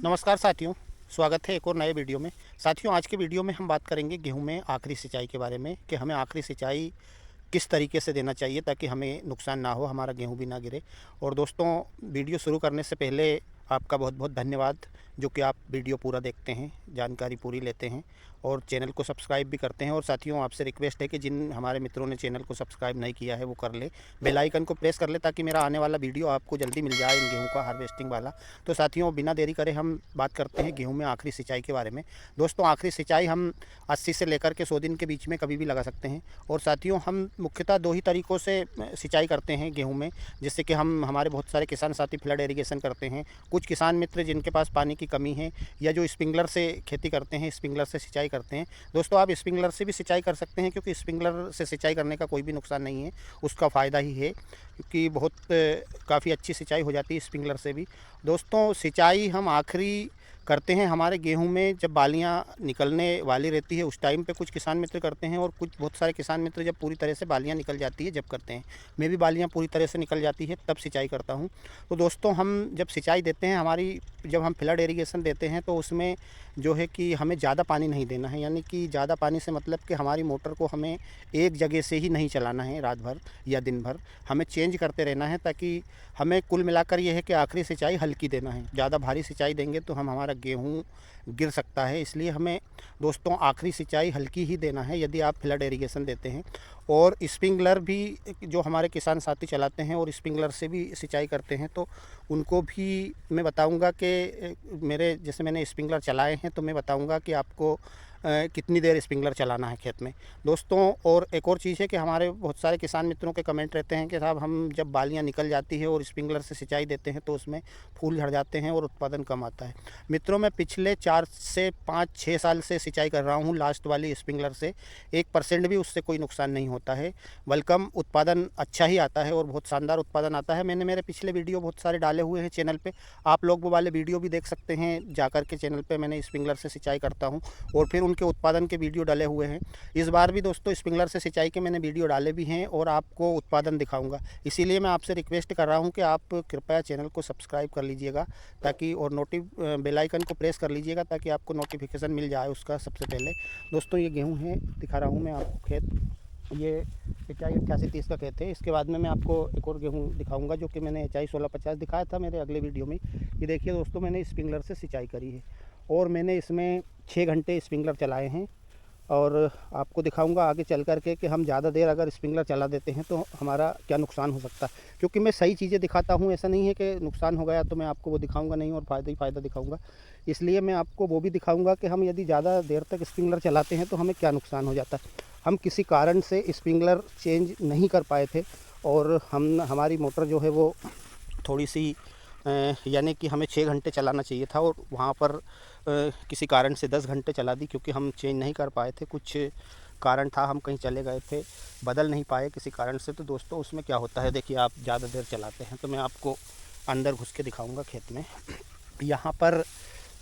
नमस्कार साथियों, स्वागत है एक और नए वीडियो में। साथियों, आज के वीडियो में हम बात करेंगे गेहूं में आखिरी सिंचाई के बारे में कि हमें आखिरी सिंचाई किस तरीके से देना चाहिए ताकि हमें नुकसान ना हो, हमारा गेहूं भी ना गिरे। और दोस्तों, वीडियो शुरू करने से पहले आपका बहुत बहुत धन्यवाद जो कि आप वीडियो पूरा देखते हैं, जानकारी पूरी लेते हैं और चैनल को सब्सक्राइब भी करते हैं। और साथियों, आपसे रिक्वेस्ट है कि जिन हमारे मित्रों ने चैनल को सब्सक्राइब नहीं किया है वो कर ले, बेल आइकन को प्रेस कर ले ताकि मेरा आने वाला वीडियो आपको जल्दी मिल जाए इन गेहूं का हार्वेस्टिंग वाला। तो साथियों, बिना देरी करे हम बात करते हैं गेहूं में आखिरी सिंचाई के बारे में। दोस्तों, आखिरी सिंचाई हम 80 से लेकर के 100 दिन के बीच में कभी भी लगा सकते हैं। और साथियों, हम मुख्यतः 2 ही तरीक़ों से सिंचाई करते हैं गेहूं में, जिससे कि हमारे बहुत सारे किसान साथी फ्लड इरिगेशन करते हैं। कुछ किसान मित्र जिनके पास पानी की कमी है या जो स्प्रिंकलर से खेती करते हैं, स्प्रिंकलर से सिंचाई करते हैं। दोस्तों, आप स्प्रिंकलर से भी सिंचाई कर सकते हैं क्योंकि स्प्रिंकलर से सिंचाई करने का कोई भी नुकसान नहीं है, उसका फ़ायदा ही है क्योंकि काफ़ी अच्छी सिंचाई हो जाती है स्प्रिंकलर से भी। दोस्तों, सिंचाई हम आखिरी करते हैं हमारे गेहूं में जब बालियां निकलने वाली रहती है उस टाइम पे कुछ किसान मित्र करते हैं, और कुछ बहुत सारे किसान मित्र जब पूरी तरह से बालियां निकल जाती है जब करते हैं। मैं भी बालियां पूरी तरह से निकल जाती है तब सिंचाई करता हूं। तो दोस्तों, हम जब सिंचाई देते हैं जब हम फ्लड इरिगेशन देते हैं तो उसमें जो है कि हमें ज़्यादा पानी नहीं देना है, यानी कि ज़्यादा पानी से मतलब कि हमारी मोटर को हमें एक जगह से ही नहीं चलाना है रात भर या दिन भर, हमें चेंज करते रहना है ताकि हमें कुल मिलाकर ये है कि आखिरी सिंचाई हल्की देना है। ज़्यादा भारी सिंचाई देंगे तो हमारा गेहूँ गिर सकता है, इसलिए हमें दोस्तों आखिरी सिंचाई हल्की ही देना है यदि आप फ्लड इरिगेशन देते हैं। और स्प्रिंकलर भी जो हमारे किसान साथी चलाते हैं और स्प्रिंकलर से भी सिंचाई करते हैं तो उनको भी मैं बताऊंगा कि जैसे मैंने स्प्रिंकलर चलाए हैं तो मैं बताऊंगा कि आपको कितनी देर स्प्रिंकलर चलाना है खेत में। दोस्तों, और एक और चीज़ है कि हमारे बहुत सारे किसान मित्रों के कमेंट रहते हैं कि साहब, हम जब बालियां निकल जाती है और स्प्रिंकलर से सिंचाई देते हैं तो उसमें फूल झड़ जाते हैं और उत्पादन कम आता है। मित्रों, मैं पिछले 4 से 5-6 साल से सिंचाई कर रहा हूँ लास्ट वाली स्प्रिंकलर से। 1% भी उससे कोई नुकसान नहीं होता है, बल्कि उत्पादन अच्छा ही आता है और बहुत शानदार उत्पादन आता है। मैंने मेरे पिछले वीडियो बहुत सारे डाले हुए हैं चैनल पे, आप लोग वो वाले वीडियो भी देख सकते हैं जाकर के चैनल पे। मैंने स्प्रिंकलर से सिंचाई करता हूँ और फिर उनके उत्पादन के वीडियो डाले हुए हैं। इस बार भी दोस्तों स्प्रिंकलर से सिंचाई के मैंने वीडियो डाले भी हैं और आपको उत्पादन दिखाऊंगा। इसीलिए मैं आपसे रिक्वेस्ट कर रहा हूं कि आप कृपया चैनल को सब्सक्राइब कर लीजिएगा ताकि, और बेल आइकन को प्रेस कर लीजिएगा ताकि आपको नोटिफिकेशन मिल जाए उसका सबसे पहले। दोस्तों, ये गेहूँ है, दिखा रहा हूँ मैं आपको खेत। ये HI 8830 का खेत है। इसके बाद में मैं आपको एक और गेहूँ दिखाऊंगा जो कि मैंने HI 1650 दिखाया था मेरे अगले वीडियो में। ये देखिए दोस्तों, मैंने स्प्रिंकलर से सिंचाई करी है और मैंने इसमें 6 घंटे स्प्रिंकलर चलाए हैं। और आपको दिखाऊंगा आगे चल कर के कि हम ज़्यादा देर अगर स्प्रिंकलर चला देते हैं तो हमारा क्या नुकसान हो सकता है, क्योंकि मैं सही चीज़ें दिखाता हूं। ऐसा नहीं है कि नुकसान हो गया तो मैं आपको वो दिखाऊंगा नहीं और फ़ायदा ही फ़ायदा दिखाऊंगा। इसलिए मैं आपको वो भी दिखाऊंगा कि हम यदि ज़्यादा देर तक स्प्रिंकलर चलाते हैं तो हमें क्या नुकसान हो जाता है। हम किसी कारण से स्प्रिंकलर चेंज नहीं कर पाए थे और हमारी मोटर जो है वो थोड़ी सी यानी कि हमें 6 घंटे चलाना चाहिए था और वहाँ पर किसी कारण से 10 घंटे चला दी क्योंकि हम चेंज नहीं कर पाए थे। कुछ कारण था, हम कहीं चले गए थे, बदल नहीं पाए किसी कारण से। तो दोस्तों, उसमें क्या होता है, देखिए, आप ज़्यादा देर चलाते हैं तो मैं आपको अंदर घुस के दिखाऊंगा खेत में। यहाँ पर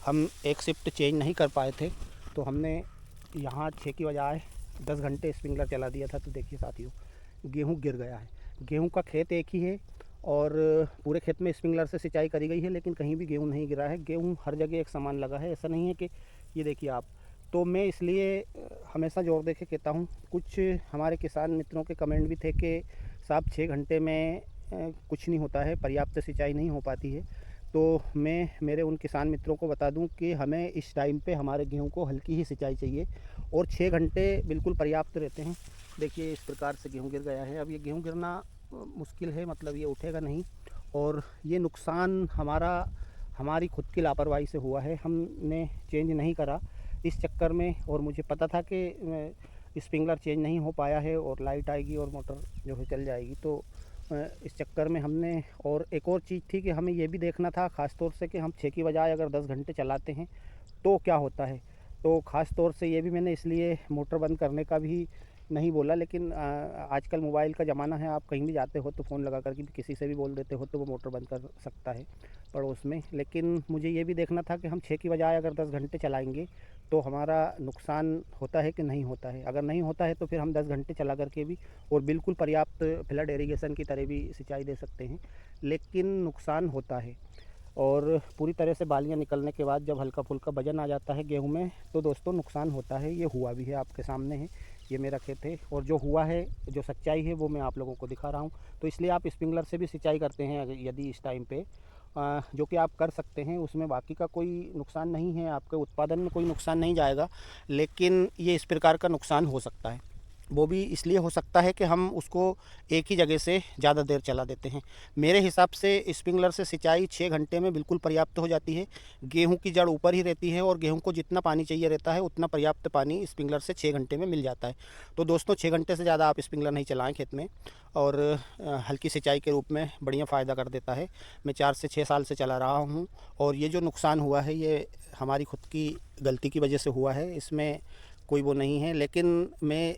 हम एक शिफ्ट चेंज नहीं कर पाए थे तो हमने यहाँ 6 की बजाय 10 घंटे स्प्रिंकलर चला दिया था। तो देखिए साथियों, गेहूँ गिर गया है। गेहूँ का खेत एक ही है और पूरे खेत में स्प्रिंकलर से सिंचाई करी गई है, लेकिन कहीं भी गेहूँ नहीं गिरा है। गेहूँ हर जगह एक समान लगा है, ऐसा नहीं है कि ये देखिए आप। तो मैं इसलिए हमेशा जोर दे के कहता हूँ। कुछ हमारे किसान मित्रों के कमेंट भी थे कि साहब 6 घंटे में कुछ नहीं होता है, पर्याप्त सिंचाई नहीं हो पाती है। तो मैं मेरे उन किसान मित्रों को बता दूं कि हमें इस टाइम पे हमारे गेहूं को हल्की ही सिंचाई चाहिए और 6 घंटे बिल्कुल पर्याप्त रहते हैं। देखिए, इस प्रकार से गेहूं गिर गया है। अब ये गेहूं गिरना मुश्किल है, मतलब ये उठेगा नहीं, और ये नुकसान हमारी खुद की लापरवाही से हुआ है। हमने चेंज नहीं करा इस चक्कर में, और मुझे पता था कि स्प्रिंकलर चेंज नहीं हो पाया है और लाइट आएगी और मोटर जो है चल जाएगी। तो इस चक्कर में हमने, और एक और चीज़ थी कि हमें ये भी देखना था ख़ास तौर से कि हम 6 की बजाय अगर 10 घंटे चलाते हैं तो क्या होता है। तो ख़ास तौर से ये भी मैंने इसलिए मोटर बंद करने का भी नहीं बोला, लेकिन आजकल मोबाइल का ज़माना है, आप कहीं भी जाते हो तो फ़ोन लगा करके भी किसी से भी बोल देते हो तो वो मोटर बंद कर सकता है पड़ोस में। लेकिन मुझे ये भी देखना था कि हम 6 की बजाय अगर 10 घंटे चलाएंगे तो हमारा नुकसान होता है कि नहीं होता है। अगर नहीं होता है तो फिर हम 10 घंटे चला करके भी और बिल्कुल पर्याप्त फ्लड इरिगेशन की तरह भी सिंचाई दे सकते हैं, लेकिन नुकसान होता है। और पूरी तरह से बालियाँ निकलने के बाद जब हल्का फुल्का वजन आ जाता है गेहूं में, तो दोस्तों नुकसान होता है। ये हुआ भी है, आपके सामने है, ये मेरा खेत है और जो हुआ है, जो सच्चाई है वो मैं आप लोगों को दिखा रहा हूँ। तो इसलिए आप स्प्रिंकलर से भी सिंचाई करते हैं यदि इस टाइम पे, जो कि आप कर सकते हैं, उसमें बाकी का कोई नुकसान नहीं है, आपके उत्पादन में कोई नुकसान नहीं जाएगा। लेकिन ये इस प्रकार का नुकसान हो सकता है, वो भी इसलिए हो सकता है कि हम उसको एक ही जगह से ज़्यादा देर चला देते हैं। मेरे हिसाब से स्प्रिंकलर से सिंचाई 6 घंटे में बिल्कुल पर्याप्त हो जाती है। गेहूं की जड़ ऊपर ही रहती है और गेहूं को जितना पानी चाहिए रहता है उतना पर्याप्त पानी स्प्रिंकलर से 6 घंटे में मिल जाता है। तो दोस्तों 6 घंटे से ज़्यादा आप स्प्रिंकलर नहीं चलाएं खेत में, और हल्की सिंचाई के रूप में बढ़िया फ़ायदा कर देता है। मैं 4 से 6 साल से चला रहा हूँ और ये जो नुकसान हुआ है ये हमारी खुद की गलती की वजह से हुआ है, इसमें कोई वो नहीं है। लेकिन मैं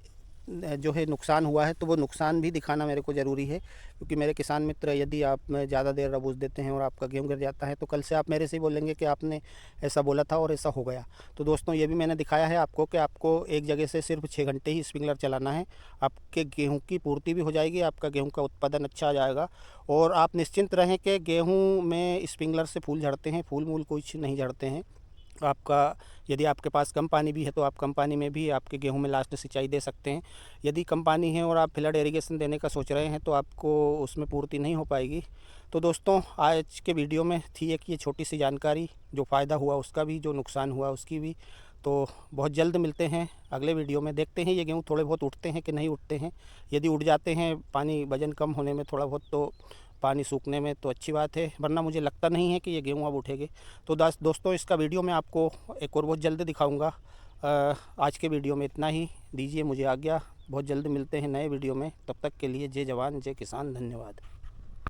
जो है नुकसान हुआ है तो वो नुकसान भी दिखाना मेरे को ज़रूरी है, क्योंकि मेरे किसान मित्र यदि आप ज़्यादा देर रबूज देते हैं और आपका गेहूं गिर जाता है तो कल से आप मेरे से ही बोलेंगे कि आपने ऐसा बोला था और ऐसा हो गया। तो दोस्तों ये भी मैंने दिखाया है आपको कि आपको एक जगह से सिर्फ 6 घंटे ही स्प्रिंकलर चलाना है, आपके गेहूँ की पूर्ति भी हो जाएगी, आपका गेहूँ का उत्पादन अच्छा आ जाएगा। और आप निश्चिंत रहें कि गेहूँ में स्प्रिंकलर से फूल झड़ते हैं, फूल मूल कुछ नहीं झड़ते हैं। आपका यदि आपके पास कम पानी भी है तो आप कम पानी में भी आपके गेहूं में लास्ट सिंचाई दे सकते हैं। यदि कम पानी है और आप फ्लड इरिगेशन देने का सोच रहे हैं तो आपको उसमें पूर्ति नहीं हो पाएगी। तो दोस्तों आज के वीडियो में थी एक ये छोटी सी जानकारी, जो फ़ायदा हुआ उसका भी, जो नुकसान हुआ उसकी भी। तो बहुत जल्द मिलते हैं अगले वीडियो में, देखते हैं ये गेहूँ थोड़े बहुत उठते हैं कि नहीं उठते हैं। यदि उठ जाते हैं, पानी वजन कम होने में थोड़ा बहुत, तो पानी सूखने में, तो अच्छी बात है, वरना मुझे लगता नहीं है कि ये गेहूँ अब उठेंगे। तो दोस्तों इसका वीडियो मैं आपको एक और बहुत जल्द दिखाऊंगा। आज के वीडियो में इतना ही, दीजिए मुझे आज्ञा। बहुत जल्द मिलते हैं नए वीडियो में, तब तक के लिए जय जवान जय किसान, धन्यवाद।